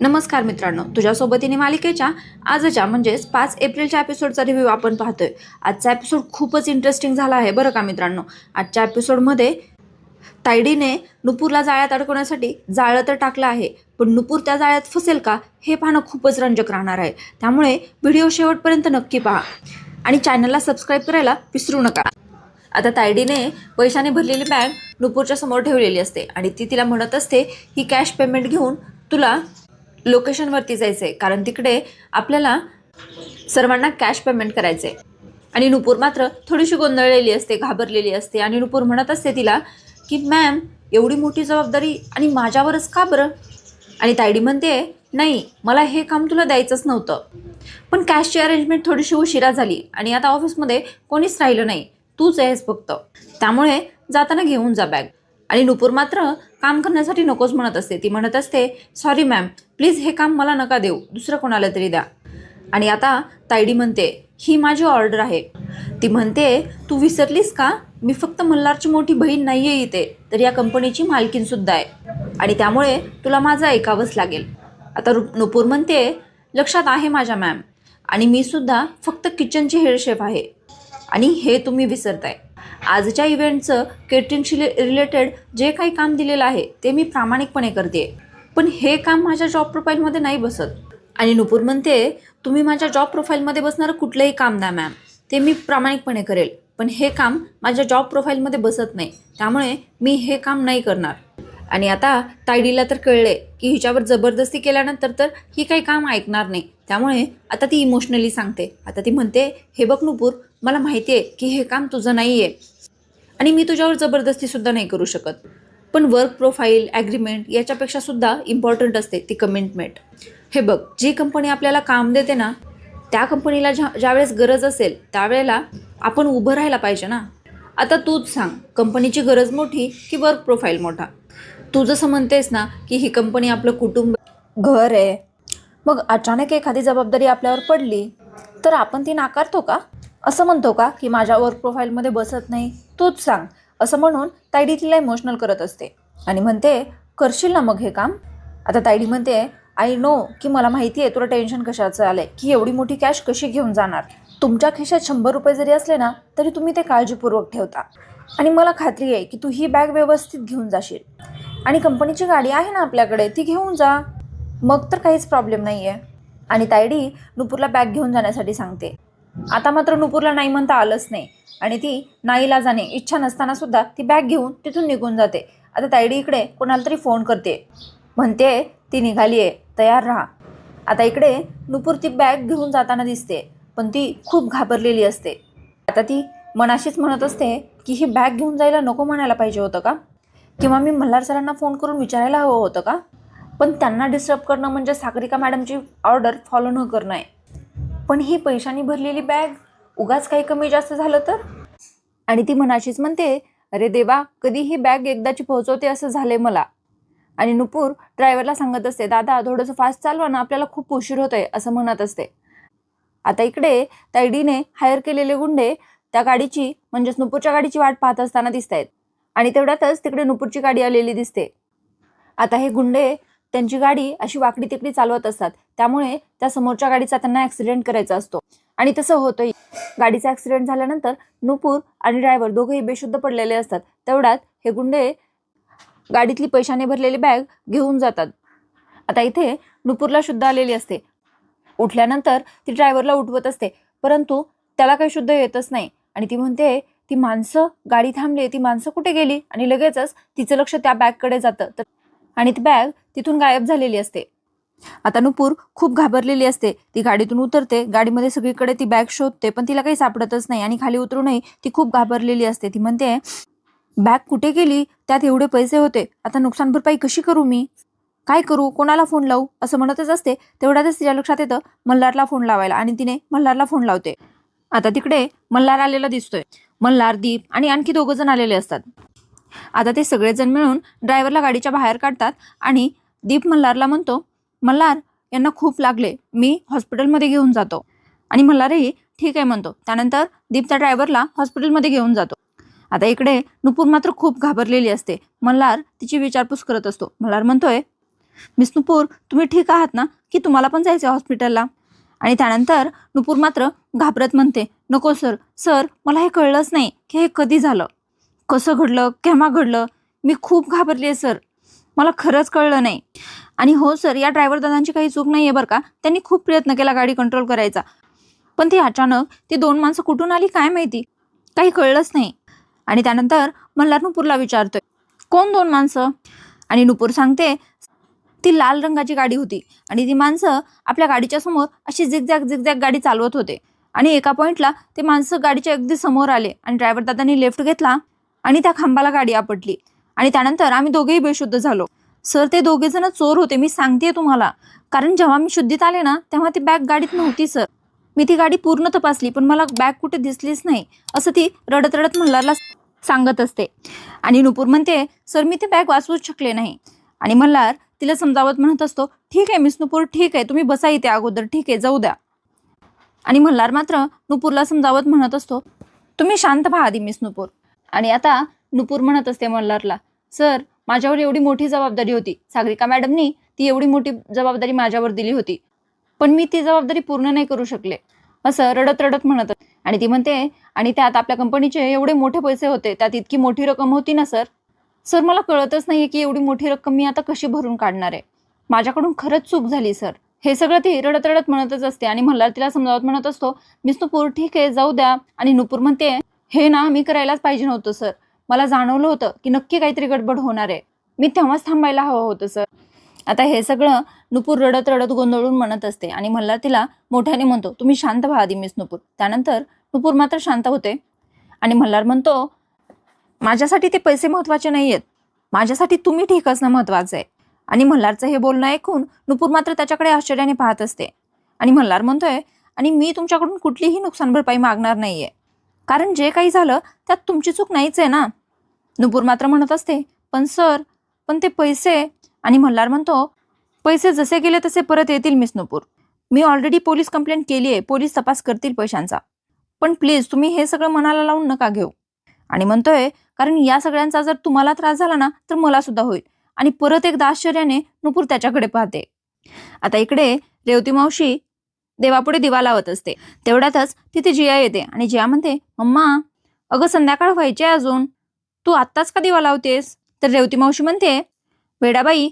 नमस्कार मित्रांनो, तुझ्या सोबतीने मालिकेच्या आजच्या म्हणजेच 5 एप्रिलच्या एपिसोडचा रिव्ह्यू आपण पाहतोय। आजचा एपिसोड खूपच इंटरेस्टिंग झाला आहे बरं का मित्रांनो। आजच्या एपिसोडमध्ये तायडीने नुपूरला जाळ्यात अडकवण्यासाठी जाळं तर टाकलं आहे, पण नुपूर त्या जाळ्यात फसेल का हे पाहणं खूपच रंजक राहणार आहे। त्यामुळे व्हिडिओ शेवटपर्यंत नक्की पहा आणि चॅनलला सबस्क्राईब करायला विसरू नका। आता तायडीने पैशाने भरलेली बॅग नुपूरच्या समोर ठेवलेली असते आणि ती तिला म्हणत असते ही कॅश पेमेंट घेऊन तुला लोकेशनवरती जायचं आहे, कारण तिकडे आपल्याला सर्वांना कॅश पेमेंट करायचं आहे। आणि नुपूर मात्र थोडीशी गोंधळलेली असते, घाबरलेली असते आणि नुपूर म्हणत असते तिला की मॅम एवढी मोठी जबाबदारी आणि माझ्यावरच का बरं? आणि तायडी म्हणते नाही, मला हे काम तुला द्यायचंच नव्हतं, पण कॅशची अरेंजमेंट थोडीशी उशिरा झाली आणि आता ऑफिसमध्ये कोणीच राहिलं नाही, तूच आहेस फक्त, त्यामुळे जाताना घेऊन जा बॅग। आणि नुपूर मात्र काम करण्यासाठी नकोच म्हणत असते। ती म्हणत असते सॉरी मॅम, प्लीज हे काम मला नका देऊ, दुसरं कोणाला तरी द्या। आणि आता तायडी म्हणते ही माझी ऑर्डर आहे। ती म्हणते तू विसरलीस का, मी फक्त मल्हारची मोठी बहीण नाही आहे इथे, तर या कंपनीची मालकीनसुद्धा आहे आणि त्यामुळे तुला माझं ऐकावंच लागेल। आता नुपूर म्हणते लक्षात आहे माझ्या मॅम, आणि मी सुद्धा फक्त किचनची हेड शेफ आहे आणि हे तुम्ही विसरताय। आजच्या इव्हेंटचं केटरिंगशी रिलेटेड जे काही काम दिलेलं आहे ते मी प्रामाणिकपणे करते, पण हे काम माझ्या जॉब प्रोफाईलमध्ये नाही बसत। आणि नुपूर म्हणते तुम्ही माझ्या जॉब प्रोफाईलमध्ये बसणारं कुठलंही काम द्या मॅम, ते मी प्रामाणिकपणे करेल, पण हे काम माझ्या जॉब प्रोफाईलमध्ये बसत नाही, त्यामुळे मी हे काम नाही करणार। आणि आता तायडीला तर कळले की हिच्यावर जबरदस्ती केल्यानंतर तर ही काही काम ऐकणार नाही, त्यामुळे आता ती इमोशनली सांगते। आता ती म्हणते हे बघ नुपूर, मला माहिती आहे की हे काम तुझं नाही आहे आणि मी तुझ्यावर जबरदस्तीसुद्धा नाही करू शकत, पण वर्क प्रोफाईल ॲग्रीमेंट याच्यापेक्षा सुद्धा इम्पॉर्टंट असते ती कमिटमेंट। हे बघ, जी कंपनी आपल्याला काम देते ना, त्या कंपनीला ज्यावेळेस गरज असेल त्यावेळेला आपण उभं राहायला पाहिजे ना। आता तूच सांग, कंपनीची गरज मोठी की वर्क प्रोफाईल मोठा? तू जसं म्हणतेस ना की ही कंपनी आपलं कुटुंब घर आहे, मग अचानक एखादी जबाबदारी आपल्यावर पडली तर आपण ती नाकारतो का? असं म्हणतो का की माझ्या वर्क प्रोफाईलमध्ये बसत नाही, तूच सांग, असं म्हणून तायडी तिला इमोशनल करत असते आणि म्हणते करशील ना मग हे काम? आता तायडी म्हणते आय नो की मला माहिती आहे तुला टेन्शन कशाचं आलंय, की एवढी मोठी कॅश कशी घेऊन जाणार। तुमच्या खिशात 100 रुपये जरी असले ना तरी तुम्ही ते काळजीपूर्वक ठेवता, आणि मला खात्री आहे की तू ही बॅग व्यवस्थित घेऊन जाशील, आणि कंपनीची गाडी आहे ना आपल्याकडे, ती घेऊन जा, मग तर काहीच प्रॉब्लेम नाही आहे। आणि तायडी नुपूरला बॅग घेऊन जाण्यासाठी सांगते। आता मात्र नुपूरला नाही म्हणता आलंच नाही आणि ती नाईलाजाने इच्छा नसताना सुद्धा ती बॅग घेऊन तिथून निघून जाते। आता तायडी इकडे कोणाला तरी फोन करते, म्हणते ती निघाली आहे, तयार राहा। आता इकडे नुपूर ती बॅग घेऊन जाताना दिसते, पण ती खूप घाबरलेली असते। आता ती मनाशीच म्हणत असते की ही बॅग घेऊन जायला नको म्हणायला पाहिजे होतं का, किंवा मी मल्हार सरांना फोन करून विचारायला हवं होतं का, पण त्यांना डिस्टर्ब करणं म्हणजे सागरिका मॅडमची ऑर्डर फॉलो न करणं आहे। पण ही पैशांनी भरलेली बॅग, उगाच काही कमी जास्त झालं तर? आणि ती मनाशीच म्हणते अरे देवा, कधी ही बॅग एकदाची पोहोचवते असं झाले मला। आणि नुपूर ड्रायव्हरला सांगत असते दादा थोडंसं फास्ट चालवा ना, आपल्याला खूप उशीर होत आहे, असं म्हणत असते। आता इकडे तायडीने हायर केलेले गुंडे त्या गाडीची म्हणजेच नुपूरच्या गाडीची वाट पाहत असताना दिसत आहेत, आणि तेवढ्यातच तिकडे नुपूरची गाडी आलेली दिसते। आता हे गुंडे त्यांची गाडी अशी वाकडी तिकडी चालवत असतात, त्यामुळे त्या समोरच्या गाडीचा त्यांना ॲक्सिडेंट करायचा असतो, आणि तसं होतंही। गाडीचा ॲक्सिडेंट झाल्यानंतर नुपूर आणि ड्रायव्हर दोघेही बेशुद्ध पडलेले असतात। तेवढ्यात हे गुंडे गाडीतली पैशाने भरलेली बॅग घेऊन जातात। आता इथे नुपूरला शुद्ध आलेली असते, उठल्यानंतर ती ड्रायव्हरला उठवत असते, परंतु त्याला काही शुद्ध येतच नाही, आणि ती म्हणते ती माणसं, गाडी थांबली, ती माणसं कुठे गेली? आणि लगेचच तिचं लक्ष त्या बॅगकडे जातं आणि ती बॅग तिथून गायब झालेली असते। आता नुपूर खूप घाबरलेली असते, ती गाडीतून उतरते, गाडीमध्ये सगळीकडे ती बॅग शोधते, पण तिला काही सापडतच नाही, आणि खाली उतरूनही ती खूप घाबरलेली असते। ती म्हणते बॅग कुठे गेली, त्यात एवढे पैसे होते, आता नुकसान भरपाई कशी करू मी, काय करू, कोणाला फोन लावू, असं म्हणतच असते। तेवढ्यातच तिच्या लक्षात येतं मल्हारला फोन लावायला, आणि तिने मल्हारला फोन लावते। आता तिकडे मल्हार आलेला दिसतोय, मल्हार, दीप आणि आणखी 2 जण आलेले असतात। आता ते सगळेजण मिळून ड्रायव्हरला गाडीच्या बाहेर काढतात, आणि दीप मल्हारला म्हणतो मल्हार यांना खूप लागले, मी हॉस्पिटलमध्ये घेऊन जातो, आणि मल्हारही ठीक आहे म्हणतो। त्यानंतर दीप त्या ड्रायव्हरला हॉस्पिटलमध्ये घेऊन जातो। आता इकडे नुपूर मात्र खूप घाबरलेली असते, मल्हार तिची विचारपूस करत असतो। मल्हार म्हणतोय मिस नुपूर, तुम्ही ठीक आहात ना, की तुम्हाला पण जायचं हॉस्पिटलला? आणि त्यानंतर नुपूर मात्र घाबरत म्हणते, नको सर, सर मला हे कळलंच नाही की हे कधी झालं, कसं घडलं, केव्हा घडलं. मी खूप घाबरली आहे सर, मला खरंच कळलं नाही. आणि हो सर, या ड्रायव्हर दादांची काही चूक नाही आहे बरं का, त्यांनी खूप प्रयत्न केला गाडी कंट्रोल करायचा, पण ती अचानक ती 2 माणसं कुठून आली काय माहिती, काही कळलंच नाही. आणि त्यानंतर मल्हार नुपूरला विचारतोय, कोण 2 माणसं? आणि नुपूर सांगते, ती लाल रंगाची गाडी होती आणि ती माणसं आपल्या गाडीच्या समोर अशी झिगझॅग झिगझॅग गाडी चालवत होते. आणि एका पॉइंटला ते माणसं गाडीच्या अगदी समोर आले आणि ड्रायव्हर दादांनी लेफ्ट घेतला आणि त्या खांबाला गाडी आपटली. आणि त्यानंतर आम्ही दोघेही बेशुद्ध झालो. सर, ते दोघे जण चोर होते, मी सांगतेय तुम्हाला, कारण जेव्हा मी शुद्धीत आले ना तेव्हा ती बॅग गाडीत नव्हती सर. मी ती गाडी पूर्ण तपासली पण मला बॅग कुठे दिसलीच नाही, असं ती रडत रडत मल्हारला सांगत असते. आणि नुपूर म्हणते, सर मी ती बॅग वाचवूच शकले नाही. आणि मल्हार तिला समजावत म्हणत असतो, ठीक आहे मिस नुपूर, ठीक आहे, तुम्ही बसा इथे अगोदर, ठीक आहे, जाऊ द्या. आणि मल्हार मात्र नुपूरला समजावत म्हणत असतो, तुम्ही शांत व्हा आधी मिस नुपूर. आणि आता नुपूर म्हणत असते मल्हारला, सर माझ्यावर एवढी मोठी जबाबदारी होती, सागरिका मॅडमनी ती एवढी मोठी जबाबदारी माझ्यावर दिली होती, पण मी ती जबाबदारी पूर्ण नाही करू शकले, असं रडत रडत म्हणत. आणि ती म्हणते, आणि त्यात आपल्या कंपनीचे एवढे मोठे पैसे होते, त्यात इतकी मोठी रक्कम होती ना सर, सर मला कळतच नाहीये की एवढी मोठी रक्कम मी आता कशी भरून काढणार आहे, माझ्याकडून खरंच चूक झाली सर. हे सगळं ती रडत रडत म्हणतच असते. आणि मल्हार तिला समजावत म्हणत असतो, मिस नुपूर ठीक आहे, जाऊ द्या. आणि नुपूर म्हणते, हे ना मी करायलाच पाहिजे नव्हतं सर, मला जाणवलं होतं की नक्की काहीतरी गडबड होणार आहे, मी तेव्हाच थांबायला हवं होतं सर. आता हे सगळं नुपूर रडत रडत गोंधळून म्हणत असते आणि मल्हार तिला मोठ्याने म्हणतो, तुम्ही शांत व्हा आधी मिस नुपूर. त्यानंतर नुपूर मात्र शांत होते आणि मल्हार म्हणतो, माझ्यासाठी ते पैसे महत्वाचे नाही आहेत, माझ्यासाठी तुम्ही ठीक असणं महत्वाचं आहे. आणि मल्हारचं हे बोलणं ऐकून नुपूर मात्र त्याच्याकडे आश्चर्याने पाहत असते. आणि मल्हार म्हणतोय, आणि मी तुमच्याकडून कुठलीही नुकसान भरपाई मागणार नाहीये, कारण जे काही झालं त्यात तुमची चूक नाहीच आहे ना. नुपूर मात्र म्हणत असते, पण सर, पण ते पैसे. आणि मल्हार म्हणतो, पैसे जसे गेले तसे परत येतील मिस नुपूर, मी ऑलरेडी पोलीस कंप्लेंट केली आहे, पोलीस तपास करतील पैशांचा, पण प्लीज तुम्ही हे सगळं मनाला लावून नका घेऊ. आणि म्हणतोय, कारण या सगळ्यांचा जर तुम्हाला त्रास झाला ना तर मला सुद्धा होईल. आणि परत एकदा आश्चर्याने नुपूर त्याच्याकडे पाहते. आता इकडे रेवती मावशी देवापुढे दिवा लावत असते. तेवढ्यातच तिथे जिया येते आणि जिया म्हणते, मम्मा अगं संध्याकाळ व्हायची अजून, तू आत्ताच का दिवा लावतेस? तर रेवती मावशी म्हणते, वेडाबाई,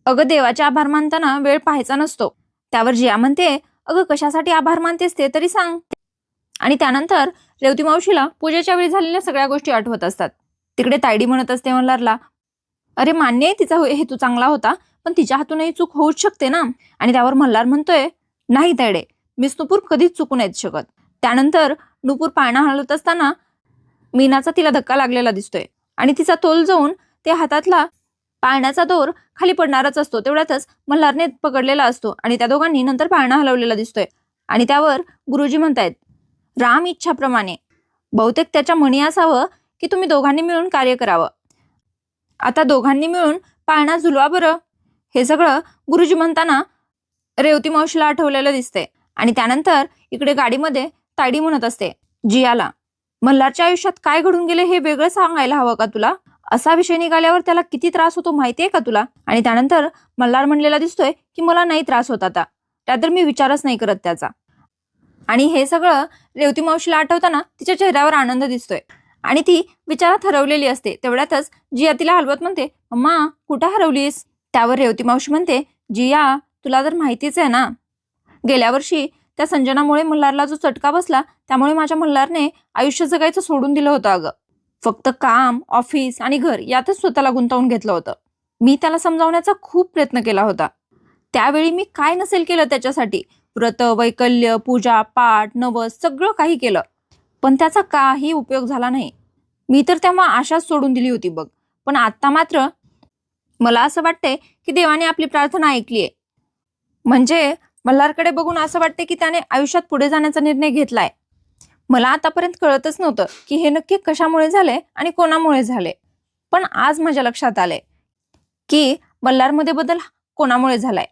अगं देवाचे आभार मानताना वेळ पाहायचा नसतो. त्यावर जिया म्हणते, अगं कशासाठी आभार मानतेस ते तरी सांग. आणि त्यानंतर रेवती मावशीला पूजेच्या वेळी झालेल्या सगळ्या गोष्टी आठवत असतात. तिकडे तायडी म्हणत असते मल्हारला, अरे मान्य आहे तिचा हेतू चांगला होता, पण तिच्या हातूनही चूक होऊच शकते ना. आणि त्यावर मल्हार म्हणतोय, नाही तायडे, मिस नुपूर कधीच चुकू नाहीत शकत. त्यानंतर नुपूर पाळणा हलवत असताना मीनाचा तिला धक्का लागलेला दिसतोय आणि तिचा तोल जाऊन ते हातातला पाळण्याचा दोर खाली पडणारच असतो. तेवढ्यातच मल्हारने पकडलेला असतो आणि त्या दोघांनी नंतर पाळणा हलवलेला दिसतोय. आणि त्यावर गुरुजी म्हणतायत, राम इच्छाप्रमाणे, बहुतेक त्याच्या म्हणी असावं की तुम्ही दोघांनी मिळून कार्य करावं, आता दोघांनी मिळून पाळणा झुलवा बरं. हे सगळं गुरुजी म्हणताना रेवती मावशीला आठवलेलं दिसते. आणि त्यानंतर इकडे गाडीमध्ये तायडी म्हणत असते जियाला, मल्हारच्या आयुष्यात काय घडून गेले हे वेगळं सांगायला हवं का तुला, असा विषय निघाल्यावर त्याला किती त्रास होतो माहितीये का तुला. आणि त्यानंतर मल्हार म्हणलेला दिसतोय की मला नाही त्रास होत आता, त्यातर मी विचारच नाही करत त्याचा. आणि हे सगळं रेवती मावशीला आठवताना तिच्या चेहऱ्यावर आनंद दिसतोय आणि ती विचारात हरवलेली असते. तेवढ्यातच जिया तिला हलवत म्हणते, अम्मा कुठं हरवलीस? त्यावर रेवती मावशी म्हणते, जिया तुला तर माहितीच आहे ना, गेल्या वर्षी त्या संजनामुळे मल्हारला जो चटका बसला त्यामुळे माझ्या मल्हारने आयुष्य जगायचं सोडून दिलं होतं. अगं फक्त काम, ऑफिस आणि घर यातच स्वतःला गुंतवून घेतलं होतं. मी त्याला समजावण्याचा खूप प्रयत्न केला होता, त्यावेळी मी काय नसेल केलं त्याच्यासाठी, व्रत, वैकल्य, पूजा, पाठ, नवस सगळं काही केलं, पण त्याचा काही उपयोग झाला नाही. मी तर तेव्हा आशाच सोडून दिली होती बघ. पण आता मात्र मला असं वाटतंय की देवाने आपली प्रार्थना ऐकली आहे. म्हणजे मल्हारकडे बघून असं वाटते की त्याने आयुष्यात पुढे जाण्याचा निर्णय घेतलाय. मला आतापर्यंत कळतच नव्हतं की हे नक्की कशामुळे झाले आणि कोणामुळे झाले, पण आज माझ्या लक्षात आलंय की मल्हारमध्ये बदल कोणामुळे झालाय.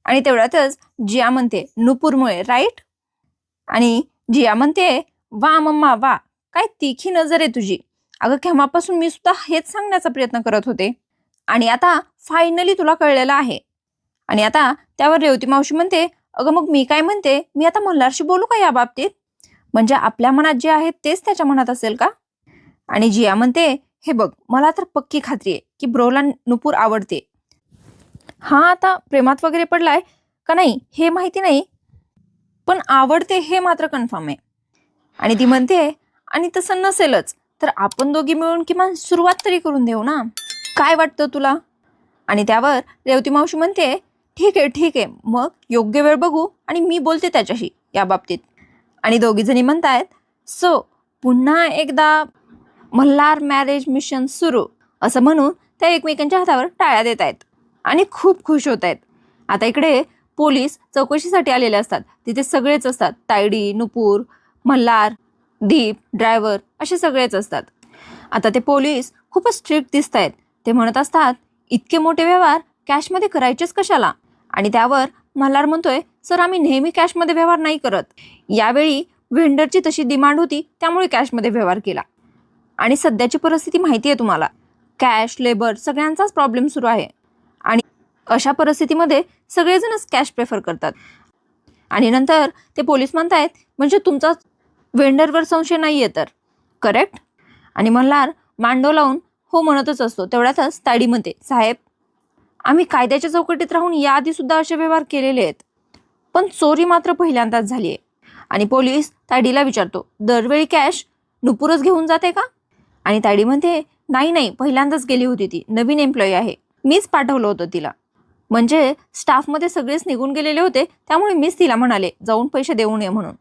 आणि तेवढ्यातच जिया म्हणते, नुपूरमुळे, राईट? आणि जिया म्हणते, वा मम्मा वा, काय तिखी नजर आहे तुझी. अगं केव्हापासून मी सुद्धा हेच सांगण्याचा प्रयत्न करत होते आणि आता फायनली तुला कळलेलं आहे आणि आता त्यावर रेवती मावशी म्हणते, अगं मग मी काय म्हणते, मी आता मल्हारशी बोलू का या बाबतीत? म्हणजे आपल्या मनात जे आहे तेच त्याच्या मनात असेल का? आणि जिया म्हणते, हे बघ, मला तर पक्की खात्री आहे की ब्रोला नुपूर आवडते. हा आता प्रेमात वगैरे पडलाय का नाही हे माहिती नाही, पण आवडते हे मात्र कन्फर्म आहे. आणि ती म्हणते, आणि तसं नसेलच तर आपण दोघी मिळून किमान सुरुवात तरी करून देऊ ना, काय वाटतं तुला? आणि त्यावर रेवती मावशी म्हणते, ठीक आहे, मग योग्य वेळ बघू आणि मी बोलते त्याच्याशी या बाबतीत. आणि दोघी जणी म्हणतायत, सो पुन्हा एकदा मल्हार मॅरेज मिशन सुरू, असं म्हणून त्या एकमेकांच्या हातावर टाळ्या देत आहेत आणि खूप खुश होत आहेत. आता इकडे पोलीस चौकशीसाठी आलेले असतात. तिथे सगळेच असतात, तायडी, नुपूर, मल्हार, दीप, ड्रायव्हर असे सगळेच असतात. आता ते पोलीस खूपच स्ट्रिक्ट दिसत आहेत. ते म्हणत असतात, इतके मोठे व्यवहार कॅशमध्ये करायचेच कशाला? आणि त्यावर मल्हार म्हणतोय, सर आम्ही नेहमी कॅशमध्ये व्यवहार नाही करत, यावेळी व्हेंडरची तशी डिमांड होती त्यामुळे कॅशमध्ये व्यवहार केला. आणि सध्याची परिस्थिती माहिती आहे तुम्हाला, कॅश, लेबर सगळ्यांचाच प्रॉब्लेम सुरू आहे आणि अशा परिस्थितीमध्ये सगळेजणच कॅश प्रेफर करतात. आणि नंतर ते पोलीस म्हणतायत, म्हणजे तुमचा व्हेंडरवर संशय नाही आहे तर करेक्ट? आणि मल्हार मांडो लावून हो म्हणतच असतो. तेवढ्यातच तायडी म्हणते, साहेब आम्ही कायद्याच्या चौकटीत राहून याआधी सुद्धा असे व्यवहार केलेले आहेत, पण चोरी मात्र पहिल्यांदाच झाली आहे. आणि पोलीस तायडीला विचारतो, दरवेळी कॅश नुपूरच घेऊन जाते का? आणि तायडी म्हणते, नाही, पहिल्यांदाच गेली होती, ती नवीन एम्प्लॉई आहे, मीच पाठवलं होतं तिला. म्हणजे स्टाफमध्ये सगळेच निघून गेलेले होते त्यामुळे मीच तिला म्हणाले जाऊन पैसे देऊ नये म्हणून.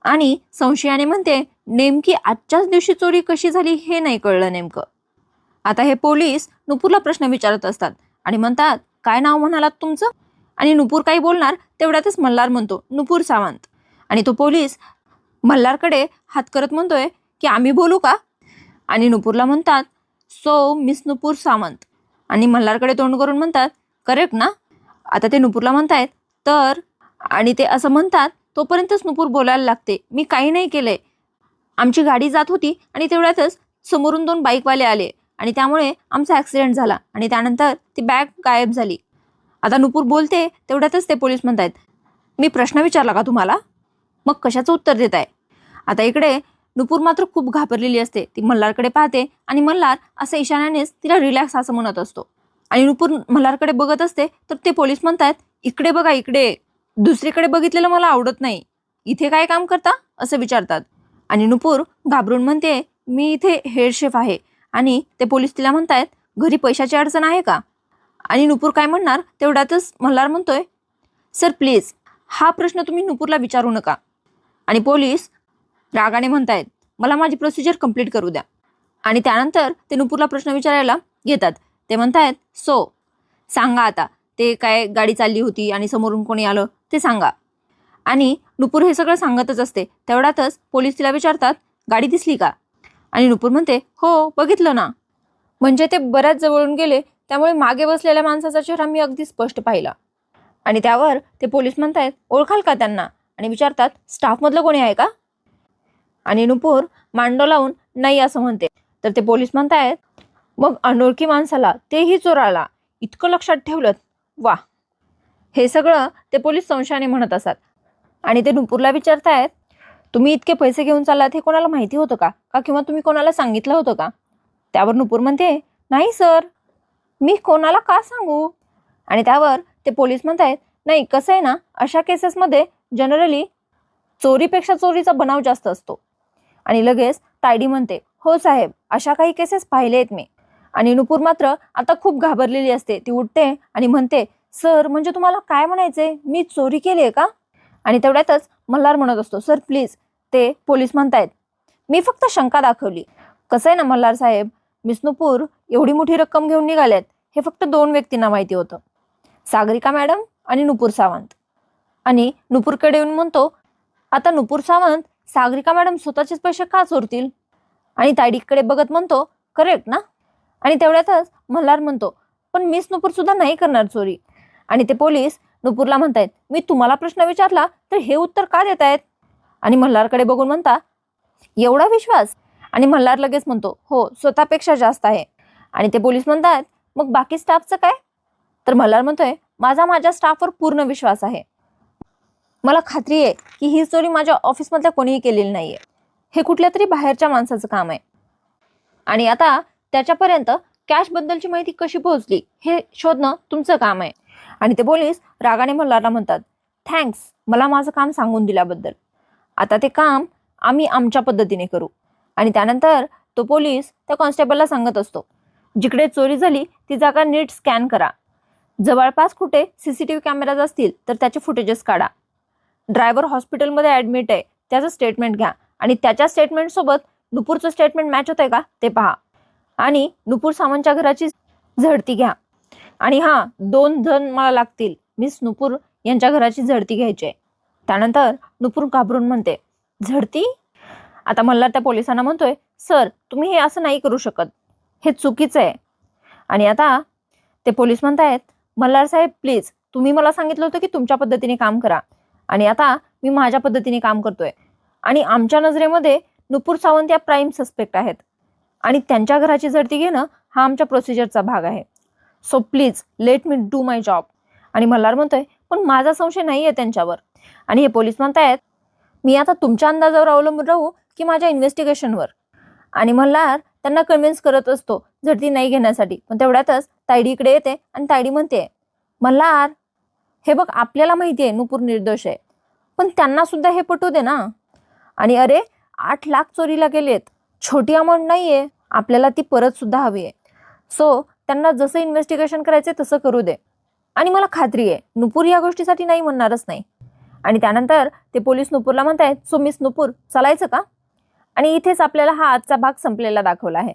आणि संशयाने म्हणते, नेमकी आजच्याच दिवशी चोरी कशी झाली हे नाही कळलं नेमकं. आता हे पोलीस नुपूरला प्रश्न विचारत असतात आणि म्हणतात, काय नाव म्हणालात तुमचं? आणि नुपूर काही बोलणार तेवढ्यातच मल्हार म्हणतो, नुपूर सावंत. आणि तो पोलीस मल्हारकडे हात करत म्हणतोय की आम्ही बोलू का? आणि नुपूरला म्हणतात, सो मिस नुपूर सावंत. आणि मल्हारकडे तोंड करून म्हणतात, करेक्ट ना? आता ते नुपूरला म्हणतायत तर, आणि ते असं म्हणतात तोपर्यंतच नुपूर बोलायला लागते, मी काही नाही केलंय, आमची गाडी जात होती आणि तेवढ्यातच समोरून 2 बाईकवाले आले आणि त्यामुळे आमचा ॲक्सिडेंट झाला आणि त्यानंतर ती बॅग गायब झाली. आता नुपूर बोलते तेवढ्यातच ते पोलीस म्हणतायत, मी प्रश्न विचारला का तुम्हाला? मग कशाचं उत्तर देत आहे? आता इकडे नुपूर मात्र खूप घाबरलेली असते. ती मल्हारकडे पाहते आणि मल्हार असं इशाऱ्यानेच तिला रिलॅक्स असं म्हणत असतो. आणि नुपूर मल्हारकडे बघत असते तर ते पोलीस म्हणतात, इकडे बघा, इकडे, दुसरीकडे बघितलेलं मला आवडत नाही, इथे काय काम करता असं विचारतात. आणि नुपूर घाबरून म्हणते, मी इथे हेड शेफ आहे. आणि ते पोलीस तिला म्हणतायत, घरी पैशाची अडचण आहे का? आणि नुपूर काय म्हणणार तेवढ्यातच मल्हार म्हणतोय, सर प्लीज हा प्रश्न तुम्ही नुपूरला विचारू नका. आणि पोलीस रागाने म्हणतायत, मला माझी प्रोसिजर कंप्लीट करू द्या. आणि त्यानंतर ते नुपूरला प्रश्न विचारायला घेतात. ते म्हणतायत, सो सांगा आता, ते काय गाडी चालली होती आणि समोरून कोणी आलं ते सांगा. आणि नुपूर हे सगळं सांगतच असते. तेवढ्यातच पोलीस तिला विचारतात, गाडी दिसली का? आणि नुपूर म्हणते, हो बघितलं ना, म्हणजे ते बऱ्याच जवळून गेले त्यामुळे मागे बसलेल्या माणसाचा चेहरा मी अगदी स्पष्ट पाहिला. आणि त्यावर ते पोलीस म्हणतायत, ओळखाल का त्यांना? आणि विचारतात, स्टाफमधलं कोणी आहे का? आणि नुपूर मांडो लावून नाही असं म्हणते. तर ते पोलीस म्हणतायत, मग अनोळखी माणसाला, तेही चोराला, इतकं लक्षात ठेवलं, वा. हे सगळं ते पोलीस संशयाने म्हणत असतात. आणि ते नुपूरला विचारतायत, तुम्ही इतके पैसे घेऊन चाललात हे कोणाला माहिती होतं का किंवा तुम्ही कोणाला सांगितलं होतं का? त्यावर नुपूर म्हणते, नाही सर, मी कोणाला का सांगू? आणि त्यावर ते पोलीस म्हणतायत, नाही कसं आहे ना, अशा केसेसमध्ये जनरली चोरीपेक्षा चोरीचा बनाव जास्त असतो. आणि लगेच तायडी म्हणते, हो साहेब, अशा काही केसेस पाहिले आहेत मी. आणि नुपूर मात्र आता खूप घाबरलेली असते. ती उठते आणि म्हणते, सर म्हणजे तुम्हाला काय म्हणायचंय, मी चोरी केली आहे का? आणि तेवढ्यातच मल्हार म्हणत असतो, सर प्लीज. ते पोलीस म्हणतायत, मी फक्त शंका दाखवली. कसं आहे ना मल्हार साहेब, मिस नुपूर एवढी मोठी रक्कम घेऊन निघाल्यात हे फक्त 2 व्यक्तींना माहिती होतं, सागरिका मॅडम आणि नुपूर सावंत. आणि नुपूरकडे येऊन म्हणतो, आता नुपूर सावंत सागरिका मॅडम स्वतःचेच पैसे का चोरतील? आणि तायडीकडे बघत म्हणतो, करेक्ट ना? आणि तेवढ्यातच मल्हार म्हणतो, पण मिस नुपूर सुद्धा नाही करणार चोरी. आणि ते पोलीस नुपूरला म्हणतायत, मी तुम्हाला प्रश्न विचारला तर हे उत्तर का देतायत? आणि मल्हारकडे बघून म्हणता, एवढा विश्वास? आणि मल्हार लगेच म्हणतो, हो स्वतःपेक्षा जास्त आहे. आणि ते पोलीस म्हणतात, मग बाकी स्टाफचं काय? तर मल्हार म्हणतोय, माझ्या स्टाफवर पूर्ण विश्वास आहे. मला खात्री आहे की ही चोरी माझ्या ऑफिसमधल्या कोणीही केलेली नाहीये. हे कुठल्या तरी बाहेरच्या माणसाचं काम आहे. आणि आता त्याच्यापर्यंत कॅश बद्दलची माहिती कशी पोहोचली हे शोधणं तुमचं काम आहे. आणि ते पोलीस रागाने मल्हारला म्हणतात, थँक्स मला माझं काम सांगून दिल्याबद्दल. आता ते काम आम्ही आमच्या पद्धतीने करू. आणि त्यानंतर तो पोलीस त्या कॉन्स्टेबलला सांगत असतो, जिकडे चोरी झाली ती जागा नीट स्कॅन करा. जवळपास कुठे CCTV कॅमेराज असतील तर त्याचे फुटेजेस काढा. ड्रायव्हर हॉस्पिटलमध्ये ॲडमिट आहे त्याचं स्टेटमेंट घ्या आणि त्याच्या स्टेटमेंटसोबत नुपूरचं स्टेटमेंट मॅच होतंय का ते पहा. आणि नुपूर सावंतच्या घराची झडती घ्या. आणि हां, 2 जण मला लागतील. मिस नुपूर यांच्या घराची झडती घ्यायची आहे. त्यानंतर नुपूर घाबरून म्हणते, झडती? आता मल्हार त्या पोलिसांना म्हणतोय, सर तुम्ही हे असं नाही करू शकत, हे चुकीचं आहे. आणि आता ते पोलीस म्हणतायत, मल्हार साहेब प्लीज, तुम्ही मला सांगितलं होतं की तुमच्या पद्धतीने काम करा आणि आता मी माझ्या पद्धतीने काम करतोय. आणि आमच्या नजरेमध्ये नुपूर सावंत या प्राईम सस्पेक्ट आहेत आणि त्यांच्या घराची झडती घेणं हा आमच्या प्रोसिजरचा भाग आहे. So please let me do my job. आणि मल्हार म्हणतोय, पण माझा संशय नाही आहे त्यांच्यावर. आणि हे पोलीस म्हणतायत, मी आता तुमच्या अंदाजावर अवलंबून राहू की माझ्या इन्व्हेस्टिगेशनवर. आणि मल्हार त्यांना कन्व्हिन्स करत असतो झडती नाही घेण्यासाठी. पण तेवढ्यातच तायडी इकडे येते आणि तायडी म्हणते, मल्हार हे बघ, आपल्याला माहिती आहे नुपूर निर्दोष आहे, पण त्यांना सुद्धा हे पटू दे ना. आणि अरे 8 लाख चोरीला गेलेत, छोटी अमाऊंट नाहीये, आपल्याला ती परत सुद्धा हवी आहे. सो त्यांना जसं इन्व्हेस्टिगेशन करायचंय तसं करू दे. आणि मला खात्री आहे नुपूर या गोष्टीसाठी नाही म्हणणारच नाही. आणि त्यानंतर ते पोलीस नुपूरला म्हणतायत, सो मिस नुपूर चालायचं का? आणि इथेच आपल्याला हा आजचा भाग संपलेला दाखवला आहे.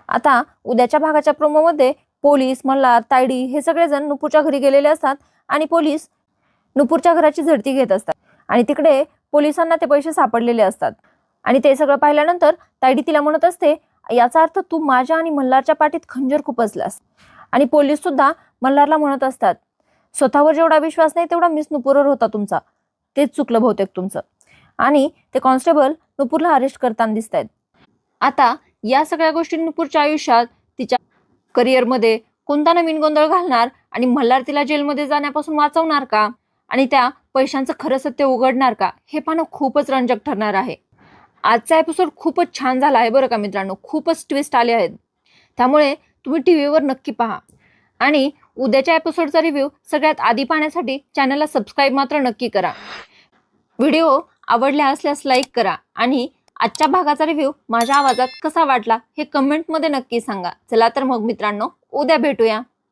आता उद्याच्या भागाच्या प्रोमोमध्ये पोलीस, मल्हार, तायडी हे सगळेजण नुपूरच्या घरी गेलेले असतात आणि पोलीस नुपूरच्या घराची झडती घेत असतात. आणि तिकडे पोलिसांना ते पैसे सापडलेले असतात. आणि ते सगळं पाहिल्यानंतर तायडी तिला म्हणत असते, याचा अर्थ तू माझ्या आणि मल्हारच्या पाठीत खंजर खुपसलास. आणि पोलीस सुद्धा मल्हारला म्हणत असतात, स्वतःवर जेवढा विश्वास नाही तेवढा मिस नुपूरवर होता तुमचा, तेच चुकलं बहुतेक तुमचं. आणि ते कॉन्स्टेबल नुपूरला अरेस्ट करताना दिसत आहेत. आता या सगळ्या गोष्टी नुपूरच्या आयुष्यात, तिच्या करिअरमध्ये कोणता नवीन गोंधळ घालणार आणि मल्हार तिला जेलमध्ये जाण्यापासून वाचवणार का आणि त्या पैशांचं खरं सत्य उघडणार का, हे पाहणं खूपच रंजक ठरणार आहे. आजचा एपिसोड खूपच छान झाला आहे बरं का मित्रांनो, खूपच ट्विस्ट आले आहेत. त्यामुळे तुम्ही टीव्हीवर नक्की पहा. आणि उद्याच्या एपिसोडचा रिव्ह्यू सगळ्यात आधी पाहण्यासाठी चॅनलला सबस्क्राईब मात्र नक्की करा. व्हिडिओ आवडला असल्यास लाईक करा आणि आजच्या भागाचा रिव्ह्यू माझ्या आवाजात कसा वाटला हे कमेंटमध्ये नक्की सांगा. चला तर मग मित्रांनो, उद्या भेटूया.